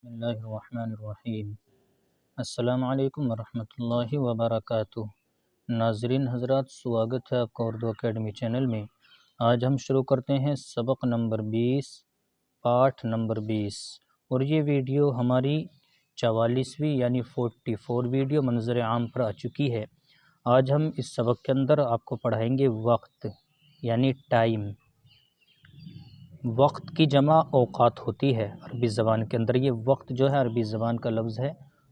بسم اللہ الرحمن الرحیم۔ السلام علیکم ورحمۃ اللہ وبرکاتہ۔ ناظرین حضرات، سواگت ہے آپ کا اردو اکیڈمی چینل میں۔ آج ہم شروع کرتے ہیں سبق نمبر 20، پاٹھ نمبر 20، اور یہ ویڈیو ہماری 44ویں یعنی 44 ویڈیو منظر عام پر آ چکی ہے۔ آج ہم اس سبق کے اندر آپ کو پڑھائیں گے وقت یعنی ٹائم۔ وقت کی جمع اوقات ہوتی ہے عربی زبان کے اندر۔ یہ وقت جو ہے عربی زبان کا لفظ ہے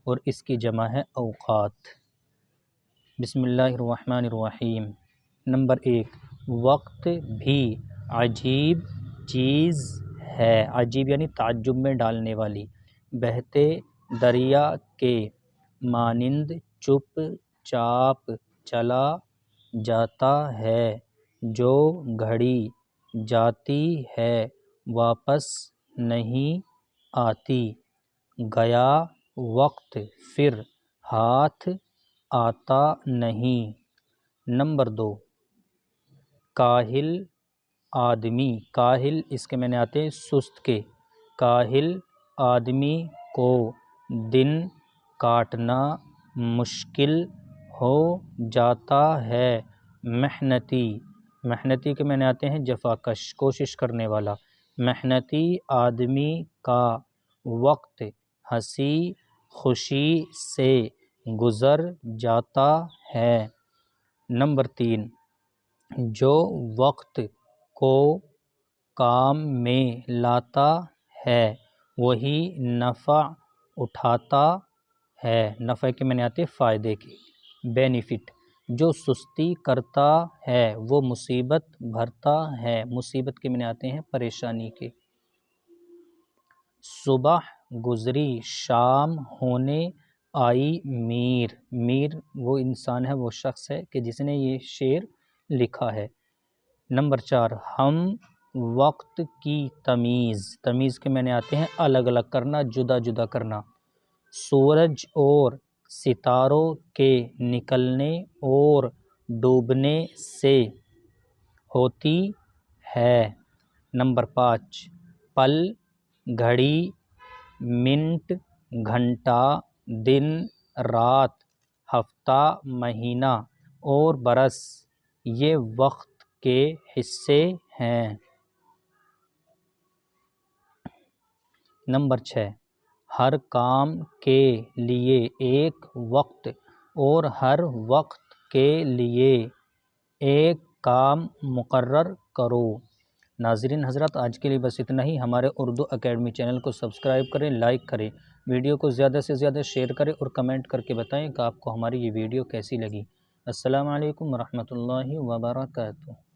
اور اس کی جمع ہے اوقات۔ بسم اللہ الرحمن الرحیم۔ نمبر 1، وقت بھی عجیب چیز ہے۔ عجیب یعنی تعجب میں ڈالنے والی۔ بہتے دریا کے مانند چپ چاپ چلا جاتا ہے، جو گھڑی جاتی ہے واپس نہیں آتی۔ گیا وقت پھر ہاتھ آتا نہیں۔ نمبر 2، کاہل آدمی۔ کاہل اس کے معنی آتے ہیں سست کے۔ کاہل آدمی کو دن کاٹنا مشکل ہو جاتا ہے۔ محنتی، محنتی کے معنی آتے ہیں جفاکش، کوشش کرنے والا۔ محنتی آدمی کا وقت ہنسی خوشی سے گزر جاتا ہے۔ نمبر 3، جو وقت کو کام میں لاتا ہے وہی نفع اٹھاتا ہے۔ نفع کے معنی آتے ہیں فائدے کے، بینیفٹ۔ جو سستی کرتا ہے وہ مصیبت بھرتا ہے۔ مصیبت کے معنی آتے ہیں پریشانی کے۔ صبح گزری شام ہونے آئی میر۔ میر وہ انسان ہے، وہ شخص ہے کہ جس نے یہ شعر لکھا ہے۔ نمبر 4، ہم وقت کی تمیز۔ تمیز کے معنی آتے ہیں الگ الگ کرنا، جدا جدا کرنا۔ سورج اور ستاروں کے نکلنے اور ڈوبنے سے ہوتی ہے۔ نمبر 5، پل گھڑی منٹ گھنٹہ دن رات ہفتہ مہینہ اور برس یہ وقت کے حصے ہیں۔ نمبر 6، ہر کام کے لیے ایک وقت اور ہر وقت کے لیے ایک کام مقرر کرو۔ ناظرین حضرات، آج کے لیے بس اتنا ہی۔ ہمارے اردو اکیڈمی چینل کو سبسکرائب کریں، لائک کریں، ویڈیو کو زیادہ سے زیادہ شیئر کریں اور کمنٹ کر کے بتائیں کہ آپ کو ہماری یہ ویڈیو کیسی لگی۔ السلام علیکم ورحمۃ اللہ وبرکاتہ۔